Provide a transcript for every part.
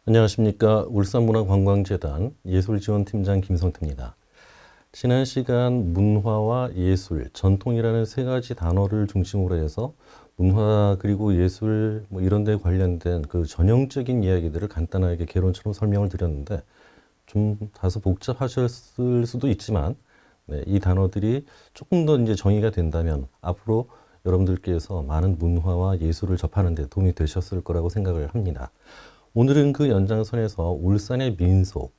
안녕하십니까. 울산문화관광재단 예술지원팀장 김성태입니다. 지난 시간 문화와 예술, 전통이라는 세 가지 단어를 중심으로 해서 문화 그리고 예술 이런 데 관련된 그 전형적인 이야기들을 간단하게 개론처럼 설명을 드렸는데 좀 다소 복잡하셨을 수도 있지만 이 단어들이 조금 더 이제 정의가 된다면 앞으로 여러분들께서 많은 문화와 예술을 접하는 데 도움이 되셨을 거라고 생각을 합니다. 오늘은 그 연장선에서 울산의 민속,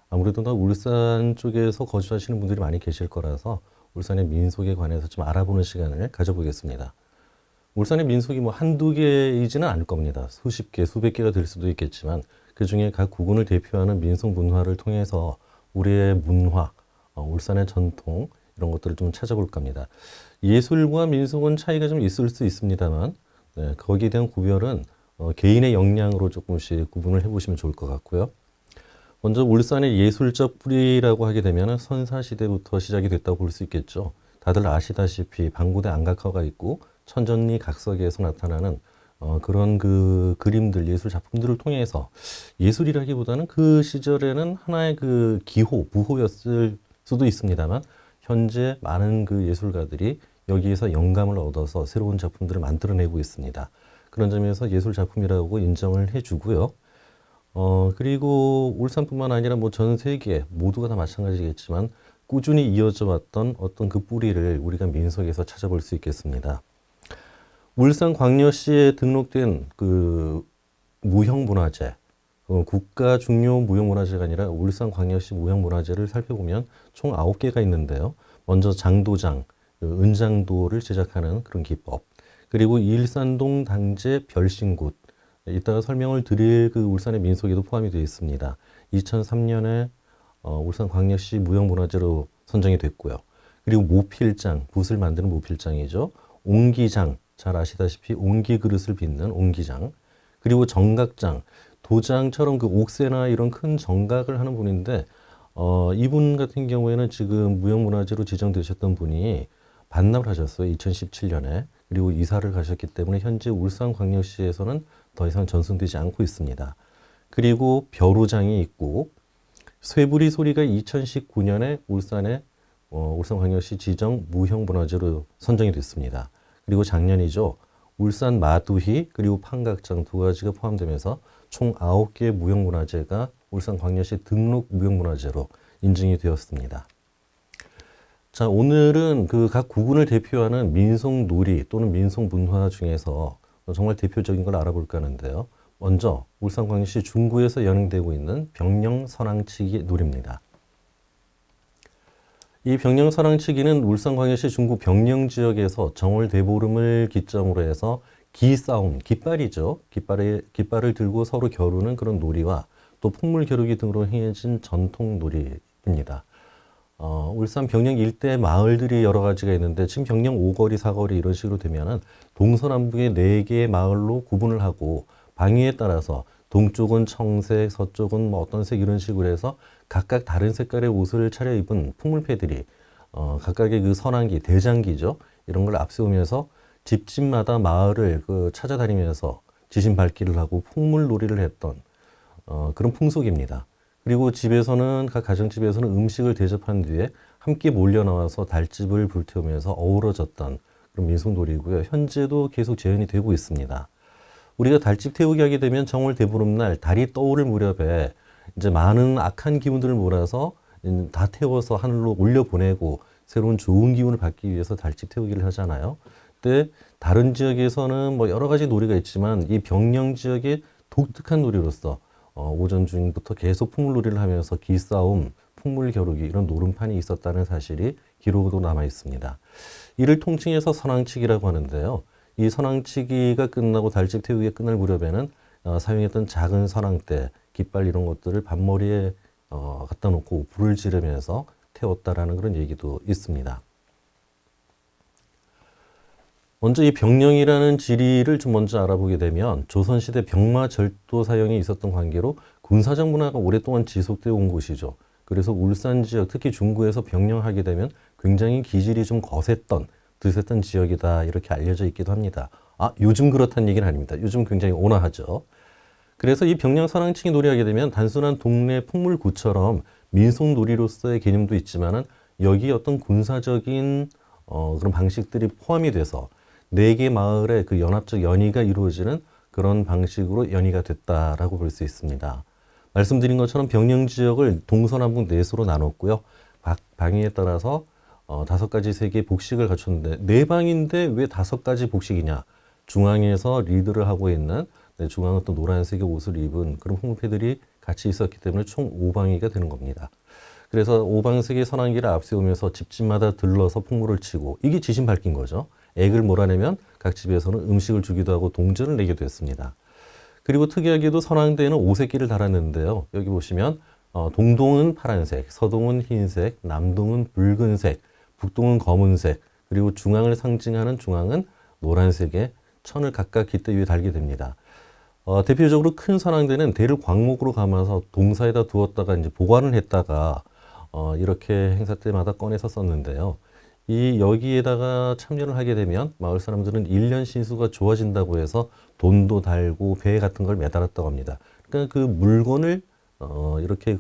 아무래도 울산 쪽에서 거주하시는 분들이 많이 계실 거라서 울산의 민속에 관해서 좀 알아보는 시간을 가져보겠습니다. 울산의 민속이 한두 개이지는 않을 겁니다. 수십 개, 수백 개가 될 수도 있겠지만 그 중에 각 구군을 대표하는 민속 문화를 통해서 우리의 문화, 울산의 전통 이런 것들을 좀 찾아볼까 합니다. 예술과 민속은 차이가 좀 있을 수 있습니다만 거기에 대한 구별은 개인의 역량으로 조금씩 구분을 해보시면 좋을 것 같고요. 먼저 울산의 예술적 뿌리라고 하게 되면 선사시대부터 시작이 됐다고 볼 수 있겠죠. 다들 아시다시피 방구대 안각화가 있고 천정리 각석에서 나타나는 그런 그 그림들, 예술 작품들을 통해서 예술이라기보다는 그 시절에는 하나의 그 기호, 부호였을 수도 있습니다만 현재 많은 그 예술가들이 여기에서 영감을 얻어서 새로운 작품들을 만들어내고 있습니다. 그런 점에서 예술 작품이라고 인정을 해주고요. 그리고 울산뿐만 아니라 전 세계 모두가 다 마찬가지겠지만 꾸준히 이어져 왔던 어떤 그 뿌리를 우리가 민속에서 찾아볼 수 있겠습니다. 울산광역시에 등록된 그 무형문화재, 국가 중요 무형문화재가 아니라 울산광역시 무형문화재를 살펴보면 총 9개가 있는데요. 먼저 장도장, 은장도를 제작하는 그런 기법, 그리고 일산동 당제 별신굿, 이따가 설명을 드릴 그 울산의 민속에도 포함이 되어 있습니다. 2003년에 울산광역시 무형문화재로 선정이 됐고요. 그리고 모필장, 붓을 만드는 모필장이죠. 옹기장, 잘 아시다시피 옹기 그릇을 빚는 옹기장, 그리고 정각장, 도장처럼 그 옥새나 이런 큰 정각을 하는 분인데 이분 같은 경우에는 지금 무형문화재로 지정되셨던 분이 반납을 하셨어요. 2017년에. 그리고 이사를 가셨기 때문에 현재 울산광역시에서는 더 이상 전승되지 않고 있습니다. 그리고 벼루장이 있고 쇠부리 소리가 2019년에 울산광역시 지정 무형문화재로 선정이 됐습니다. 그리고 작년이죠. 울산 마두희 그리고 판각장 두 가지가 포함되면서 총 9개 무형문화재가 울산광역시 등록 무형문화재로 인증이 되었습니다. 자, 오늘은 그 각 구군을 대표하는 민속놀이 또는 민속문화 중에서 정말 대표적인 걸 알아볼까 하는데요. 먼저 울산광역시 중구에서 연행되고 있는 병령선왕치기 놀이입니다. 이 병령선왕치기는 울산광역시 중구 병령 지역에서 정월대보름을 기점으로 해서 기싸움, 깃발이죠. 깃발을 들고 서로 겨루는 그런 놀이와 또 풍물 겨루기 등으로 행해진 전통 놀이입니다. 울산 병령 일대 마을들이 여러 가지가 있는데 지금 병령 5거리, 4거리 이런 식으로 되면은 동서남북의 4개의 마을로 구분을 하고 방위에 따라서 동쪽은 청색, 서쪽은 어떤 색 이런 식으로 해서 각각 다른 색깔의 옷을 차려입은 풍물패들이 각각의 그 선왕기, 대장기죠. 이런 걸 앞세우면서 집집마다 마을을 찾아다니면서 지신밟기를 하고 풍물놀이를 했던 그런 풍속입니다. 그리고 각 가정집에서는 음식을 대접한 뒤에 함께 몰려 나와서 달집을 불태우면서 어우러졌던 그런 민속놀이고요. 현재도 계속 재현이 되고 있습니다. 우리가 달집 태우기 하게 되면 정월 대보름날 달이 떠오를 무렵에 이제 많은 악한 기운들을 몰아서 다 태워서 하늘로 올려보내고 새로운 좋은 기운을 받기 위해서 달집 태우기를 하잖아요. 근데 다른 지역에서는 여러 가지 놀이가 있지만 이 병령 지역의 독특한 놀이로서 오전 중부터 계속 풍물놀이를 하면서 기싸움, 풍물 겨루기 이런 노름판이 있었다는 사실이 기록으로 남아 있습니다. 이를 통칭해서 선왕치기라고 하는데요. 이 선왕치기가 끝나고 달집 태우기가 끝날 무렵에는 사용했던 작은 선왕대, 깃발 이런 것들을 밭머리에 갖다 놓고 불을 지르면서 태웠다라는 그런 얘기도 있습니다. 먼저 이 병령이라는 지리를 좀 먼저 알아보게 되면 조선시대 병마 절도 사용이 있었던 관계로 군사적 문화가 오랫동안 지속되어 온 곳이죠. 그래서 울산 지역, 특히 중구에서 병령하게 되면 굉장히 기질이 좀 거셌던, 드셌던 지역이다 이렇게 알려져 있기도 합니다. 요즘 그렇다는 얘기는 아닙니다. 요즘 굉장히 온화하죠. 그래서 이 병량 선항치기 놀이하게 되면 단순한 동네 풍물구처럼 민속놀이로서의 개념도 있지만은 여기 어떤 군사적인 그런 방식들이 포함이 돼서 네 개 마을의 그 연합적 연의가 이루어지는 그런 방식으로 연의가 됐다라고 볼 수 있습니다. 말씀드린 것처럼 병영 지역을 동서남북 넷으로 나눴고요. 방에 따라서 5가지 세계의 복식을 갖췄는데 네 방인데 왜 5가지 복식이냐? 중앙에서 리드를 하고 있는 중앙은 또 노란색의 옷을 입은 그런 홍패들이 같이 있었기 때문에 총 5방이가 되는 겁니다. 그래서 5방색의 선항기를 앞세우면서 집집마다 들러서 풍물을 치고 이게 지신 밝힌 거죠. 액을 몰아내면 각 집에서는 음식을 주기도 하고 동전을 내기도 했습니다. 그리고 특이하게도 선항대에는 오색기를 달았는데요. 여기 보시면 동동은 파란색, 서동은 흰색, 남동은 붉은색, 북동은 검은색, 그리고 중앙을 상징하는 중앙은 노란색의 천을 각각 깃대 위에 달게 됩니다. 대표적으로 큰 선항대는 대를 광목으로 감아서 동사에다 두었다가 이제 보관을 했다가 이렇게 행사 때마다 꺼내서 썼는데요. 여기에다가 참여를 하게 되면 마을 사람들은 일년 신수가 좋아진다고 해서 돈도 달고 배 같은 걸 매달았다고 합니다. 그러니까 그 물건을 이렇게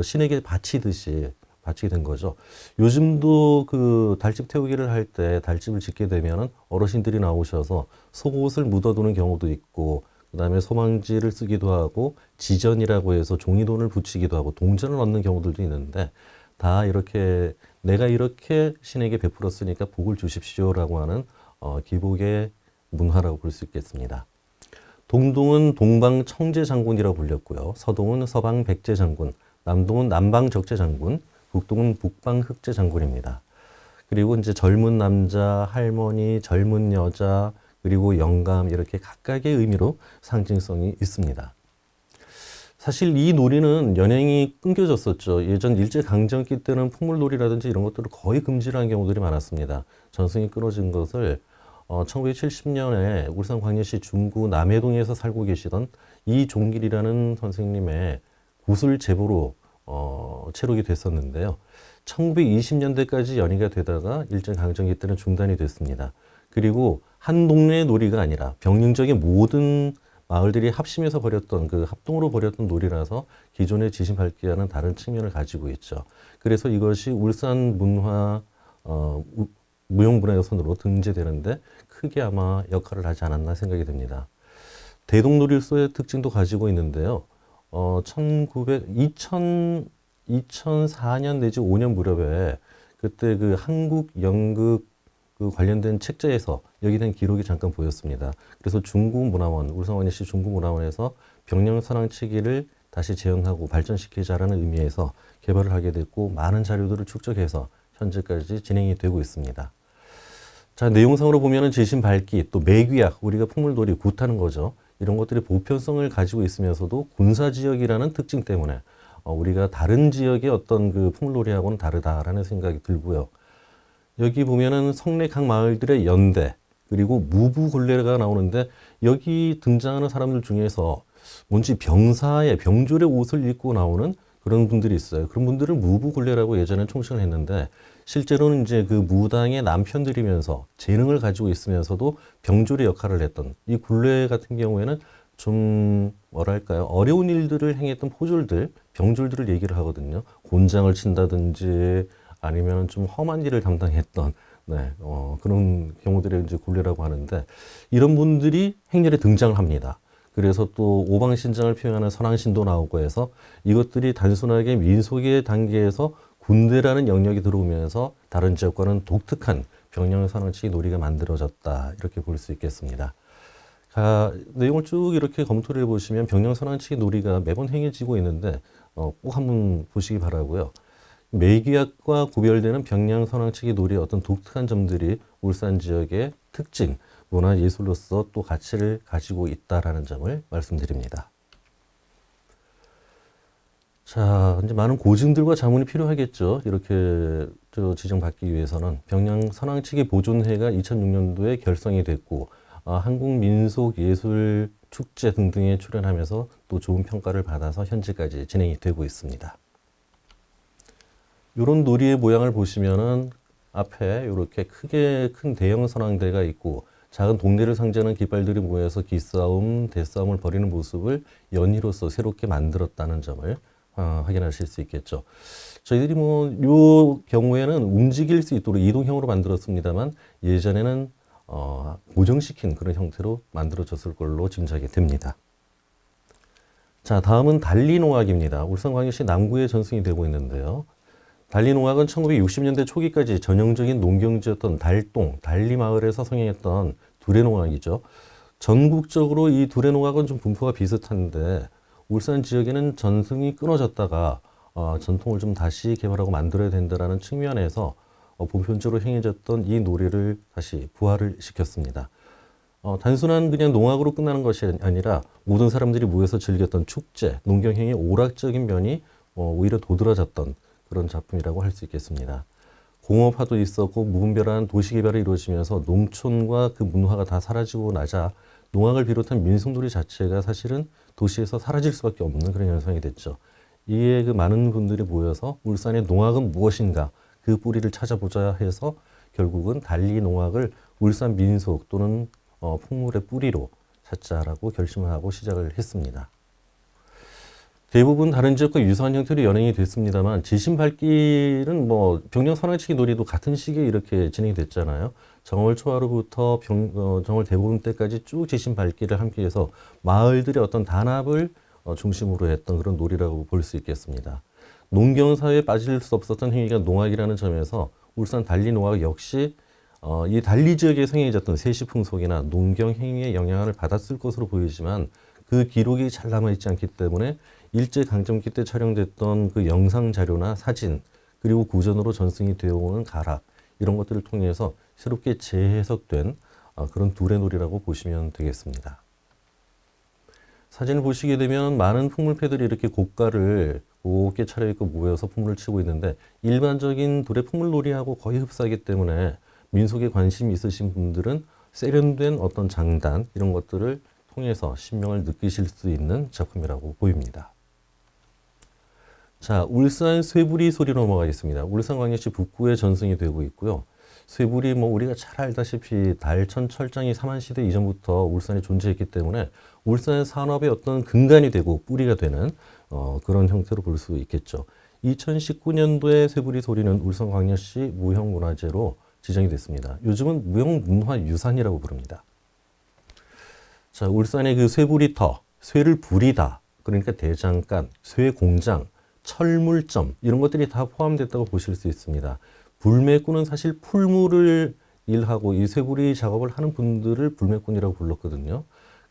신에게 바치듯이 바치게 된 거죠. 요즘도 그 달집 태우기를 할 때 달집을 짓게 되면은 어르신들이 나오셔서 속옷을 묻어두는 경우도 있고, 그 다음에 소망지를 쓰기도 하고, 지전이라고 해서 종이돈을 붙이기도 하고, 동전을 얻는 경우들도 있는데, 다 이렇게 내가 이렇게 신에게 베풀었으니까 복을 주십시오라고 하는 기복의 문화라고 볼 수 있겠습니다. 동동은 동방 청제 장군이라고 불렸고요. 서동은 서방 백제 장군, 남동은 남방 적재 장군, 북동은 북방 흑제 장군입니다. 그리고 이제 젊은 남자, 할머니, 젊은 여자, 그리고 영감 이렇게 각각의 의미로 상징성이 있습니다. 사실 이 놀이는 연행이 끊겨졌었죠. 예전 일제강점기 때는 풍물놀이라든지 이런 것들을 거의 금지를 한 경우들이 많았습니다. 전승이 끊어진 것을 1970년에 울산 광역시 중구 남해동에서 살고 계시던 이종길이라는 선생님의 구술 제보로 체록이 됐었는데요. 1920년대까지 연의가 되다가 일제강점기 때는 중단이 됐습니다. 그리고 한 동네의 놀이가 아니라 병영적인 모든 마을들이 합심해서 벌였던 그 합동으로 벌였던 놀이라서 기존의 지신 밝기와는 다른 측면을 가지고 있죠. 그래서 이것이 울산 문화 무형문화유산으로 등재되는데 크게 아마 역할을 하지 않았나 생각이 듭니다. 대동놀이로서의 특징도 가지고 있는데요. 2004년 내지 5년 무렵에 그때 그 한국 연극 그 관련된 책자에서 여기 된 기록이 잠깐 보였습니다. 그래서 중구문화원, 울산광역시 중구문화원에서 병영선항치기를 다시 재현하고 발전시키자라는 의미에서 개발을 하게 됐고 많은 자료들을 축적해서 현재까지 진행이 되고 있습니다. 자, 내용상으로 보면은 지신 밝기, 또 매귀약, 우리가 풍물놀이 굿하는 거죠. 이런 것들이 보편성을 가지고 있으면서도 군사지역이라는 특징 때문에 우리가 다른 지역의 어떤 그 풍물놀이하고는 다르다라는 생각이 들고요. 여기 보면은 성내 각 마을들의 연대, 그리고 무부굴레가 나오는데 여기 등장하는 사람들 중에서 뭔지 병사의 병졸의 옷을 입고 나오는 그런 분들이 있어요. 그런 분들을 무부굴레라고 예전에 총칭을 했는데 실제로는 이제 그 무당의 남편들이면서 재능을 가지고 있으면서도 병졸의 역할을 했던 이 굴레 같은 경우에는 좀 뭐랄까요, 어려운 일들을 행했던 포졸들, 병졸들을 얘기를 하거든요. 곤장을 친다든지 아니면 좀 험한 일을 담당했던 그런 경우들이 이제 굴레라고 하는데 이런 분들이 행렬에 등장을 합니다. 그래서 또 오방신장을 표현하는 선왕신도 나오고 해서 이것들이 단순하게 민속의 단계에서 군대라는 영역이 들어오면서 다른 지역과는 독특한 병영선왕치기 놀이가 만들어졌다 이렇게 볼 수 있겠습니다. 내용을 쭉 이렇게 검토를 해보시면 병영선왕치기 놀이가 매번 행해지고 있는데 꼭 한번 보시기 바라고요. 매기약과 구별되는 병량선왕치기 놀이의 어떤 독특한 점들이 울산 지역의 특징, 문화예술로서 또 가치를 가지고 있다라는 점을 말씀드립니다. 자, 이제 많은 고증들과 자문이 필요하겠죠. 이렇게 지정받기 위해서는 병량선왕치기 보존회가 2006년도에 결성이 됐고 한국민속예술축제 등등에 출연하면서 또 좋은 평가를 받아서 현재까지 진행이 되고 있습니다. 이런 놀이의 모양을 보시면은 앞에 이렇게 크게 큰 대형 선왕대가 있고 작은 동네를 상징하는 깃발들이 모여서 기싸움, 대싸움을 벌이는 모습을 연희로서 새롭게 만들었다는 점을 확인하실 수 있겠죠. 저희들이 요 경우에는 움직일 수 있도록 이동형으로 만들었습니다만 예전에는 고정시킨 그런 형태로 만들어졌을 걸로 짐작이 됩니다. 자, 다음은 달리농악입니다. 울산광역시 남구에 전승이 되고 있는데요. 달리농악은 1960년대 초기까지 전형적인 농경지였던 달동, 달리마을에서 성행했던 두레농악이죠. 전국적으로 이 두레농악은 좀 분포가 비슷한데 울산 지역에는 전승이 끊어졌다가 전통을 좀 다시 개발하고 만들어야 된다는 측면에서 보편적으로 행해졌던 이 놀이를 다시 부활을 시켰습니다. 단순한 그냥 농악으로 끝나는 것이 아니라 모든 사람들이 모여서 즐겼던 축제, 농경행위 오락적인 면이 오히려 도드라졌던 그런 작품이라고 할 수 있겠습니다. 공업화도 있었고 무분별한 도시개발이 이루어지면서 농촌과 그 문화가 다 사라지고 나자 농악을 비롯한 민속놀이 자체가 사실은 도시에서 사라질 수밖에 없는 그런 현상이 됐죠. 이에 그 많은 분들이 모여서 울산의 농악은 무엇인가 그 뿌리를 찾아보자 해서 결국은 달리농악을 울산 민속 또는 풍물의 뿌리로 찾자라고 결심을 하고 시작을 했습니다. 대부분 다른 지역과 유사한 형태로 연행이 됐습니다만 지신밟기는 병영 선왕치기 놀이도 같은 시기에 이렇게 진행이 됐잖아요. 정월 초하루부터 정월 대보름 때까지 쭉 지신밟기를 함께해서 마을들의 어떤 단합을 중심으로 했던 그런 놀이라고 볼 수 있겠습니다. 농경사회에 빠질 수 없었던 행위가 농악이라는 점에서 울산 달리농악 역시 이 달리 지역에 성행해졌던 세시풍속이나 농경 행위의 영향을 받았을 것으로 보이지만 그 기록이 잘 남아있지 않기 때문에 일제강점기 때 촬영됐던 그 영상 자료나 사진 그리고 구전으로 전승이 되어오는 가락 이런 것들을 통해서 새롭게 재해석된 그런 두레놀이라고 보시면 되겠습니다. 사진을 보시게 되면 많은 풍물패들이 이렇게 고가를 곱게 차려입고 모여서 풍물을 치고 있는데 일반적인 두레 풍물놀이하고 거의 흡사하기 때문에 민속에 관심이 있으신 분들은 세련된 어떤 장단 이런 것들을 통해서 신명을 느끼실 수 있는 작품이라고 보입니다. 자, 울산 쇠부리 소리 넘어가겠습니다. 울산광역시 북구에 전승이 되고 있고요. 쇠부리 우리가 잘 알다시피 달천 철장이 삼한시대 이전부터 울산에 존재했기 때문에 울산 산업의 어떤 근간이 되고 뿌리가 되는 그런 형태로 볼 수 있겠죠. 2019년도에 쇠부리 소리는 울산광역시 무형문화재로 지정이 됐습니다. 요즘은 무형문화유산이라고 부릅니다. 자, 울산의 그 쇠부리터, 쇠를 부리다, 그러니까 대장간, 쇠공장, 철물점 이런 것들이 다 포함됐다고 보실 수 있습니다. 불매꾼은 사실 풀물을 일하고 이 쇠부리 작업을 하는 분들을 불매꾼이라고 불렀거든요.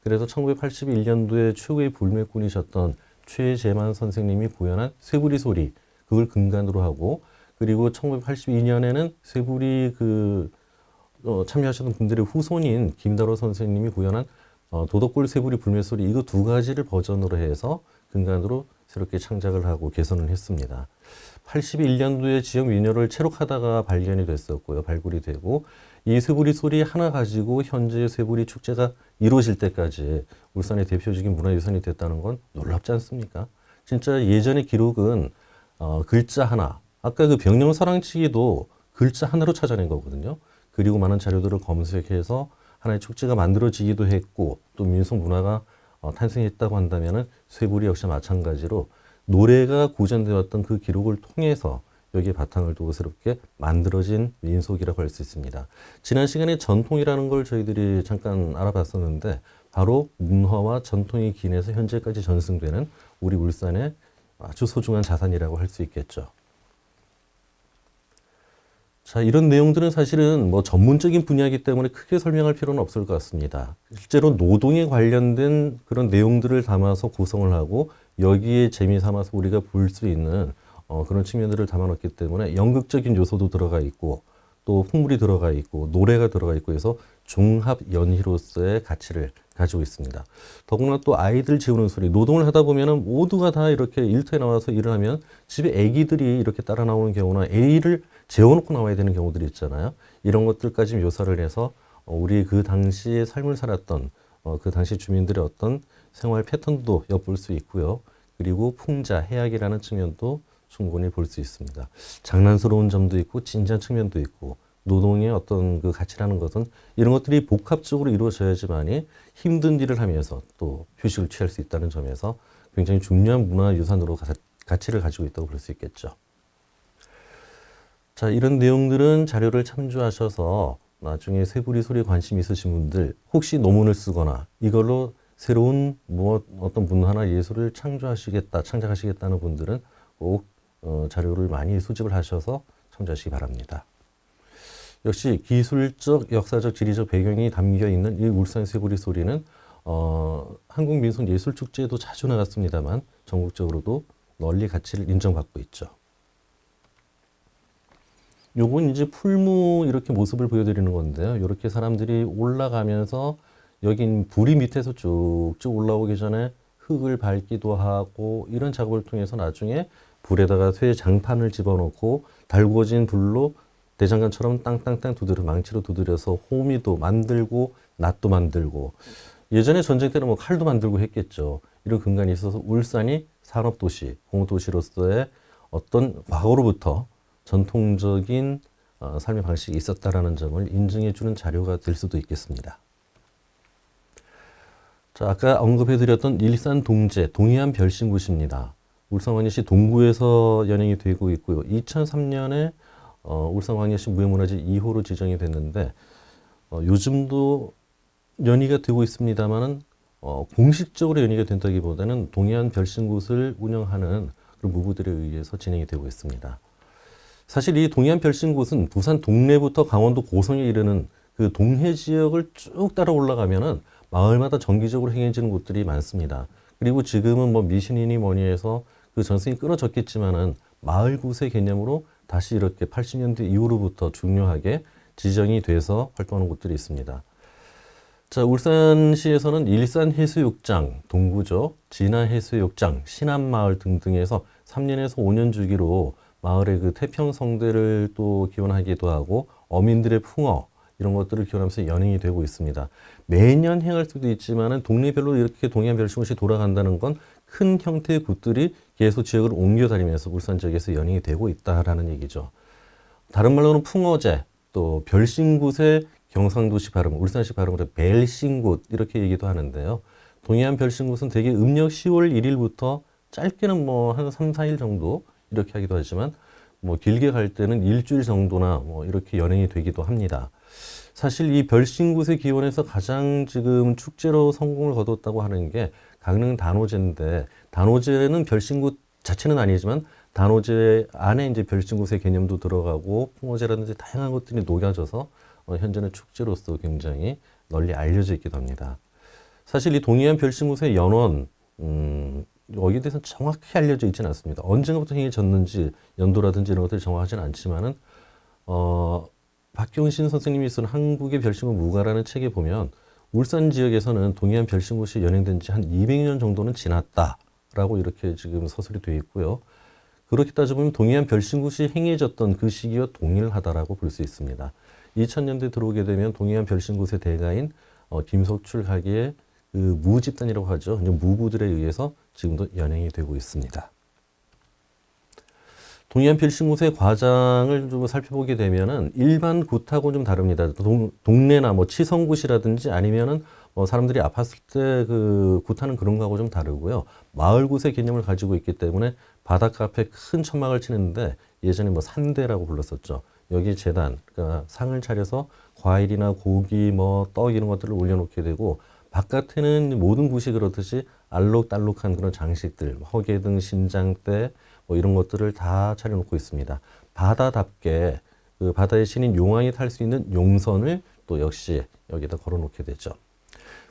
그래서 1981년도에 최고의 불매꾼이셨던 최재만 선생님이 구현한 쇠부리 소리 그걸 근간으로 하고 그리고 1982년에는 쇠부리 참여하셨던 분들의 후손인 김다로 선생님이 구현한 도덕골 쇠부리 불매소리 이거 두 가지를 버전으로 해서 근간으로 새롭게 창작을 하고 개선을 했습니다. 81년도에 지역 민요를 채록하다가 발견이 됐었고요. 발굴이 되고 이 쇠부리 소리 하나 가지고 현재 쇠부리 축제가 이루어질 때까지 울산의 대표적인 문화유산이 됐다는 건 놀랍지 않습니까? 진짜 예전의 기록은 글자 하나 아까 그 병영사랑치기도 글자 하나로 찾아낸 거거든요. 그리고 많은 자료들을 검색해서 하나의 축제가 만들어지기도 했고 또 민속 문화가 탄생했다고 한다면은 쇠부리 역시 마찬가지로 노래가 구전되었던 그 기록을 통해서 여기에 바탕을 두고 새롭게 만들어진 민속이라고 할 수 있습니다. 지난 시간에 전통이라는 걸 저희들이 잠깐 알아봤었는데 바로 문화와 전통이 기인해서 현재까지 전승되는 우리 울산의 아주 소중한 자산이라고 할 수 있겠죠. 자, 이런 내용들은 사실은 전문적인 분야이기 때문에 크게 설명할 필요는 없을 것 같습니다. 실제로 노동에 관련된 그런 내용들을 담아서 구성을 하고 여기에 재미 삼아서 우리가 볼 수 있는 그런 측면들을 담아놨기 때문에 연극적인 요소도 들어가 있고 또 풍물이 들어가 있고 노래가 들어가 있고 해서 종합 연희로서의 가치를 가지고 있습니다. 더구나 또 아이들 재우는 소리, 노동을 하다 보면은 모두가 다 이렇게 일터에 나와서 일을 하면 집에 아기들이 이렇게 따라 나오는 경우나 애를 재워놓고 나와야 되는 경우들이 있잖아요. 이런 것들까지 묘사를 해서 우리 그 당시에 삶을 살았던 그 당시 주민들의 어떤 생활 패턴도 엿볼 수 있고요. 그리고 풍자, 해악이라는 측면도 충분히 볼 수 있습니다. 장난스러운 점도 있고 진지한 측면도 있고 노동의 어떤 그 가치라는 것은 이런 것들이 복합적으로 이루어져야지만이 힘든 일을 하면서 또 휴식을 취할 수 있다는 점에서 굉장히 중요한 문화유산으로 가치를 가지고 있다고 볼 수 있겠죠. 자, 이런 내용들은 자료를 참조하셔서 나중에 새부리 소리에 관심 있으신 분들 혹시 논문을 쓰거나 이걸로 새로운 어떤 문화나 예술을 창작하시겠다는 분들은 꼭 자료를 많이 수집을 하셔서 참조하시기 바랍니다. 역시 기술적, 역사적, 지리적 배경이 담겨 있는 이 울산 새부리 소리는 한국민속예술축제에도 자주 나갔습니다만 전국적으로도 널리 가치를 인정받고 있죠. 요건 이제 풀무 이렇게 모습을 보여드리는 건데요. 이렇게 사람들이 올라가면서 여긴 부리 밑에서 쭉쭉 올라오기 전에 흙을 밟기도 하고 이런 작업을 통해서 나중에 불에다가 쇠 장판을 집어넣고 달궈진 불로 대장간처럼 땅땅땅 망치로 두드려서 호미도 만들고 낫도 만들고 예전에 전쟁 때는 뭐 칼도 만들고 했겠죠. 이런 근간이 있어서 울산이 산업도시, 공업도시로서의 어떤 과거로부터 전통적인 삶의 방식이 있었다라는 점을 인증해주는 자료가 될 수도 있겠습니다. 자, 아까 언급해드렸던 일산 동제, 동해안 별신굿입니다. 울산광역시 동구에서 연행이 되고 있고요. 2003년에 울산광역시 무형문화재 2호로 지정이 됐는데 요즘도 연의가 되고 있습니다만은 공식적으로 연의가 된다기보다는 동해안 별신굿을 운영하는 그런 무부들에 의해서 진행이 되고 있습니다. 사실 이 동해안 별신굿은 부산 동래부터 강원도 고성에 이르는 그 동해 지역을 쭉 따라 올라가면은 마을마다 정기적으로 행해지는 곳들이 많습니다. 그리고 지금은 뭐 미신이니 뭐니 해서 그 전승이 끊어졌겠지만은 마을굿의 개념으로 다시 이렇게 80년대 이후로부터 중요하게 지정이 돼서 활동하는 곳들이 있습니다. 자, 울산시에서는 일산해수욕장, 동구죠, 진화해수욕장, 신안마을 등등에서 3년에서 5년 주기로 마을의 그 태평성대를 또 기원하기도 하고 어민들의 풍어 이런 것들을 기원하면서 연행이 되고 있습니다. 매년 행할 수도 있지만은 동네별로 이렇게 동해안 별신굿이 돌아간다는 건 큰 형태의 굿들이 계속 지역을 옮겨 다니면서 울산 지역에서 연행이 되고 있다라는 얘기죠. 다른 말로는 풍어제, 또 별신굿의 경상도식 발음, 울산식 발음으로 벨신굿 이렇게 얘기도 하는데요. 동해안 별신굿은 대개 음력 10월 1일부터 짧게는 뭐 한 3, 4일 정도 이렇게 하기도 하지만 뭐 길게 갈 때는 일주일 정도나 뭐 이렇게 연행이 되기도 합니다. 사실 이 별신굿의 기원에서 가장 지금 축제로 성공을 거뒀다고 하는 게 강릉 단오제인데 단오제는 별신굿 자체는 아니지만 단오제 안에 이제 별신굿의 개념도 들어가고 풍어제라든지 다양한 것들이 녹여져서 현재는 축제로서 굉장히 널리 알려져 있기도 합니다. 사실 이 동해안 별신굿의 연원 여기에 대해서는 정확히 알려져 있지는 않습니다. 언젠가부터 행해졌는지 연도라든지 이런 것들이 정확하지는 않지만은 박경신 선생님이 쓴 한국의 별신굿 무가라는 책에 보면 울산 지역에서는 동해안 별신굿이 연행된 지 한 200년 정도는 지났다라고 이렇게 지금 서술이 되어 있고요. 그렇게 따져보면 동해안 별신굿이 행해졌던 그 시기와 동일하다라고 볼 수 있습니다. 2000년대 들어오게 되면 동해안 별신굿의 대가인 김석출 가게의 그 무집단이라고 하죠. 무부들에 의해서 지금도 연행이 되고 있습니다. 동해안 별신굿의 과장을 좀 살펴보게 되면은 일반 굿하고 좀 다릅니다. 동네나 뭐 치성굿이라든지 아니면은 사람들이 아팠을 때 그 굿하는 그런 거하고 좀 다르고요. 마을굿의 개념을 가지고 있기 때문에 바닷가 앞에 큰 천막을 치는데 예전에 뭐 산대라고 불렀었죠. 여기 재단, 그러니까 상을 차려서 과일이나 고기, 뭐 떡 이런 것들을 올려놓게 되고 바깥에는 모든 굿이 그렇듯이 알록달록한 그런 장식들, 허개등, 신장대 뭐 이런 것들을 다 차려놓고 있습니다. 바다답게 그 바다의 신인 용왕이 탈 수 있는 용선을 또 역시 여기다 걸어놓게 되죠.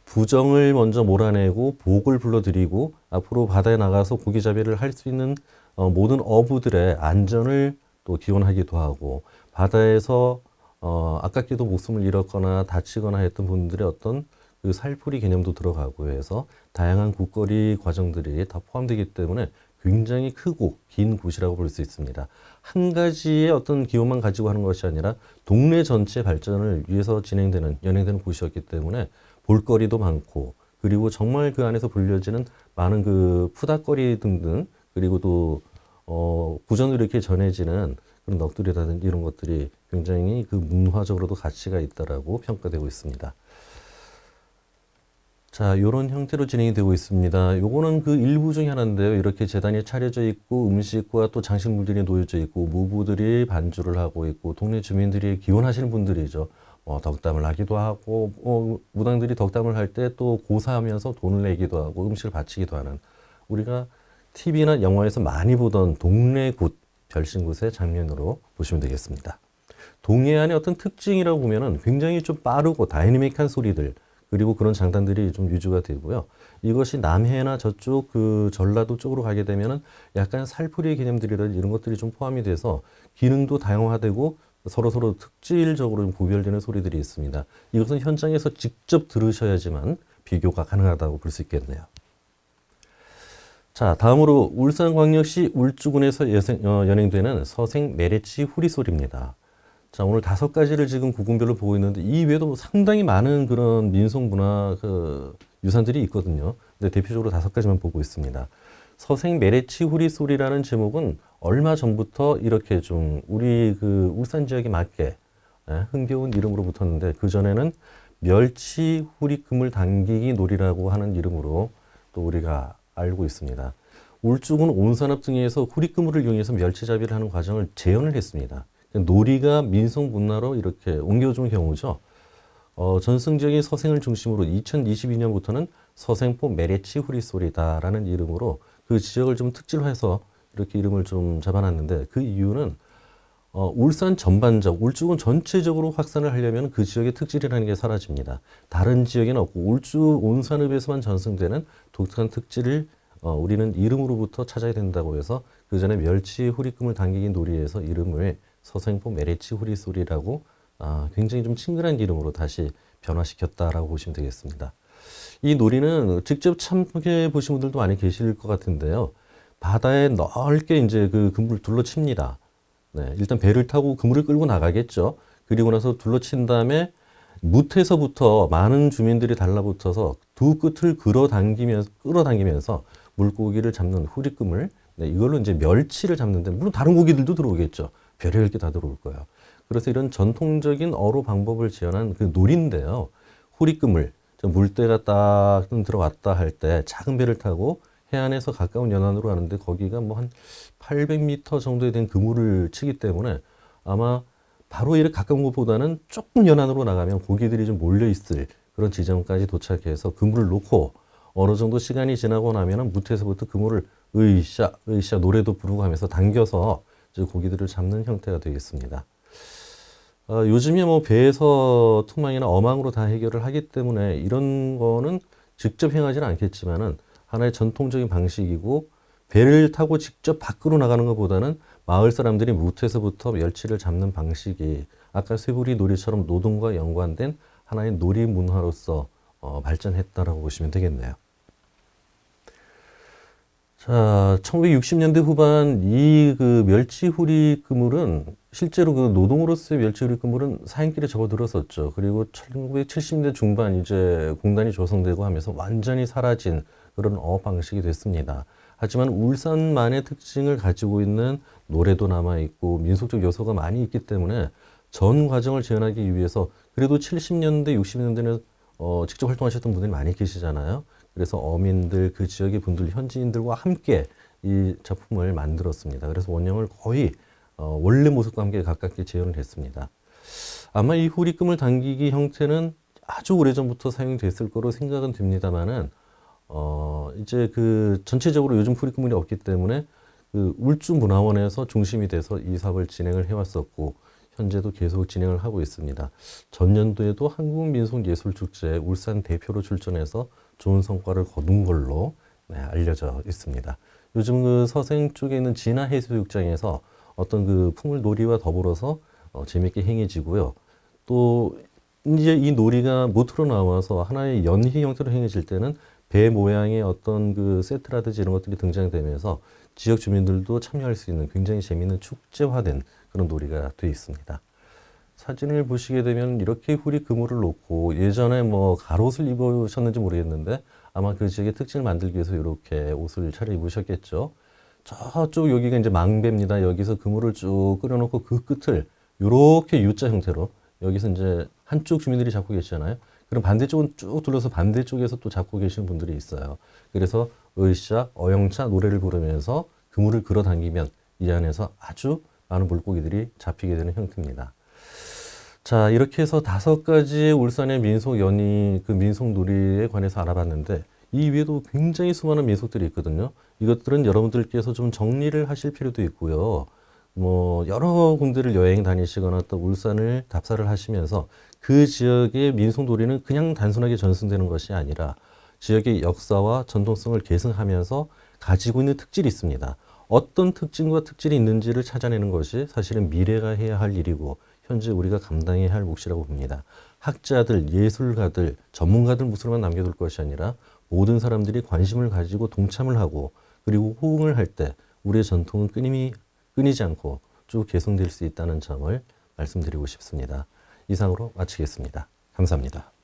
부정을 먼저 몰아내고 복을 불러들이고 앞으로 바다에 나가서 고기잡이를 할 수 있는 모든 어부들의 안전을 또 기원하기도 하고 바다에서 아깝게도 목숨을 잃었거나 다치거나 했던 분들의 어떤 그 살풀이 개념도 들어가고 해서 다양한 굿거리 과정들이 다 포함되기 때문에 굉장히 크고 긴 굿이라고 볼 수 있습니다. 한 가지의 어떤 기호만 가지고 하는 것이 아니라 동네 전체 발전을 위해서 연행되는 굿이었기 때문에 볼거리도 많고 그리고 정말 그 안에서 불려지는 많은 그 푸닥거리 등등 그리고 또 구전으로 이렇게 전해지는 그런 넋두리라든지 이런 것들이 굉장히 그 문화적으로도 가치가 있다라고 평가되고 있습니다. 자, 이런 형태로 진행이 되고 있습니다. 요거는 그 일부 중에 하나인데요. 이렇게 재단이 차려져 있고 음식과 또 장식물들이 놓여져 있고 무부들이 반주를 하고 있고 동네 주민들이 기원하시는 분들이죠. 덕담을 하기도 하고 무당들이 덕담을 할 때 또 고사하면서 돈을 내기도 하고 음식을 바치기도 하는 우리가 TV나 영화에서 많이 보던 동네굿, 별신굿의 장면으로 보시면 되겠습니다. 동해안의 어떤 특징이라고 보면은 굉장히 좀 빠르고 다이내믹한 소리들 그리고 그런 장단들이 좀 유주가 되고요. 이것이 남해나 저쪽 그 전라도 쪽으로 가게 되면은 약간 살풀이의 개념들이라든지 이런 것들이 좀 포함이 돼서 기능도 다양화되고 서로서로 특질적으로 좀 구별되는 소리들이 있습니다. 이것은 현장에서 직접 들으셔야지만 비교가 가능하다고 볼 수 있겠네요. 자, 다음으로 울산광역시 울주군에서 연행되는 서생 메레치 후리소리입니다. 자, 오늘 5가지를 지금 구군별로 보고 있는데 이 외에도 상당히 많은 그런 민속문화 그 유산들이 있거든요. 근데 대표적으로 5가지만 보고 있습니다. 서생 메레치 후리소리라는 제목은 얼마 전부터 이렇게 좀 우리 그 울산 지역에 맞게 흥겨운 이름으로 붙었는데 그전에는 멸치 후리금을 당기기 놀이라고 하는 이름으로 또 우리가 알고 있습니다. 울주군 온산읍 등에서 후리그물을 이용해서 멸치잡이를 하는 과정을 재현을 했습니다. 놀이가 민속 문화로 이렇게 옮겨준 경우죠. 전승 지역의 서생을 중심으로 2022년부터는 서생포 메레치 후리소리다라는 이름으로 그 지역을 좀 특질화해서 이렇게 이름을 좀 잡아놨는데 그 이유는 울산 전반적, 울주군 전체적으로 확산을 하려면 그 지역의 특질이라는 게 사라집니다. 다른 지역에는 없고 울주 온산읍에서만 전승되는 독특한 특질을 우리는 이름으로부터 찾아야 된다고 해서 그 전에 멸치 후리금을 당기기 놀이에서 이름을 서생포 메레치 후리소리라고 굉장히 좀 친근한 이름으로 다시 변화시켰다라고 보시면 되겠습니다. 이 놀이는 직접 참석해 보신 분들도 많이 계실 것 같은데요. 바다에 넓게 이제 그 그물을 둘러칩니다. 네, 일단 배를 타고 그물을 끌고 나가겠죠. 그리고 나서 둘러친 다음에 무태서부터 많은 주민들이 달라붙어서 두 끝을 끌어당기면서 물고기를 잡는 후리금을 이걸로 이제 멸치를 잡는데 물론 다른 고기들도 들어오겠죠. 별의별 게 다 들어올 거예요. 그래서 이런 전통적인 어로 방법을 지원한 그 놀이인데요. 후리금을 물때가 딱 들어왔다 할 때 작은 배를 타고 해안에서 가까운 연안으로 가는데 거기가 뭐 한 800m 정도에 된 그물을 치기 때문에 아마 바로 이렇게 가까운 것보다는 조금 연안으로 나가면 고기들이 좀 몰려있을 그런 지점까지 도착해서 그물을 놓고 어느 정도 시간이 지나고 나면은 무태에서부터 그물을 으이샤 노래도 부르고 하면서 당겨서 이제 고기들을 잡는 형태가 되겠습니다. 요즘에 뭐 배에서 투망이나 어망으로 다 해결을 하기 때문에 이런 거는 직접 행하지는 않겠지만은 하나의 전통적인 방식이고 배를 타고 직접 밖으로 나가는 것보다는 마을 사람들이 무태에서부터 멸치를 잡는 방식이 아까 쇠부리 놀이처럼 노동과 연관된 하나의 놀이 문화로서 발전했다라고 보시면 되겠네요. 자, 1960년대 후반 이 그 멸치후리 그물은 실제로 그 노동으로서의 멸치후리 그물은 사행길에 접어들었었죠. 그리고 1970년대 중반 이제 공단이 조성되고 하면서 완전히 사라진 그런 어업 방식이 됐습니다. 하지만 울산만의 특징을 가지고 있는 노래도 남아있고 민속적 요소가 많이 있기 때문에 전 과정을 재현하기 위해서 그래도 70년대, 60년대는 직접 활동하셨던 분들이 많이 계시잖아요. 그래서 어민들, 그 지역의 분들, 현지인들과 함께 이 작품을 만들었습니다. 그래서 원형을 거의 원래 모습과 함께 가깝게 재현을 했습니다. 아마 이 후리금을 당기기 형태는 아주 오래전부터 사용됐을 거로 생각은 됩니다만은 이제 그 전체적으로 요즘 후리금물이 없기 때문에 그 울주문화원에서 중심이 돼서 이 사업을 진행을 해왔었고 현재도 계속 진행을 하고 있습니다. 전년도에도 한국민속예술축제 울산 대표로 출전해서 좋은 성과를 거둔 걸로 알려져 있습니다. 요즘 그 서생 쪽에 있는 진화해수욕장에서 어떤 그 풍물놀이와 더불어서 재밌게 행해지고요. 또 이제 이 놀이가 모트로 나와서 하나의 연희 형태로 행해질 때는 배 모양의 어떤 그 세트라든지 이런 것들이 등장되면서 지역 주민들도 참여할 수 있는 굉장히 재미있는 축제화된 그런 놀이가 되어 있습니다. 사진을 보시게 되면 이렇게 후리 그물을 놓고 예전에 뭐 가롯을 입으셨는지 모르겠는데 아마 그 지역의 특징을 만들기 위해서 이렇게 옷을 차려 입으셨겠죠. 저쪽 여기가 이제 망배입니다. 여기서 그물을 쭉 끓여놓고 그 끝을 요렇게 U자 형태로 여기서 이제 한쪽 주민들이 잡고 계시잖아요. 그럼 반대쪽은 쭉 둘러서 반대쪽에서 또 잡고 계시는 분들이 있어요. 그래서 으쌰, 어영차 노래를 부르면서 그물을 끌어당기면 이 안에서 아주 많은 물고기들이 잡히게 되는 형태입니다. 자, 이렇게 해서 5가지 울산의 민속 연희, 그 민속 놀이에 관해서 알아봤는데 이 위에도 굉장히 수많은 민속들이 있거든요. 이것들은 여러분들께서 좀 정리를 하실 필요도 있고요. 뭐 여러 군데를 여행 다니시거나 또 울산을 답사를 하시면서 그 지역의 민속놀이는 그냥 단순하게 전승되는 것이 아니라 지역의 역사와 전통성을 계승하면서 가지고 있는 특질이 있습니다. 어떤 특징과 특질이 있는지를 찾아내는 것이 사실은 미래가 해야 할 일이고 현재 우리가 감당해야 할 몫이라고 봅니다. 학자들, 예술가들, 전문가들 몫으로만 남겨둘 것이 아니라 모든 사람들이 관심을 가지고 동참을 하고 그리고 호응을 할 때 우리의 전통은 끊이지 않고 쭉 개성될 수 있다는 점을 말씀드리고 싶습니다. 이상으로 마치겠습니다. 감사합니다.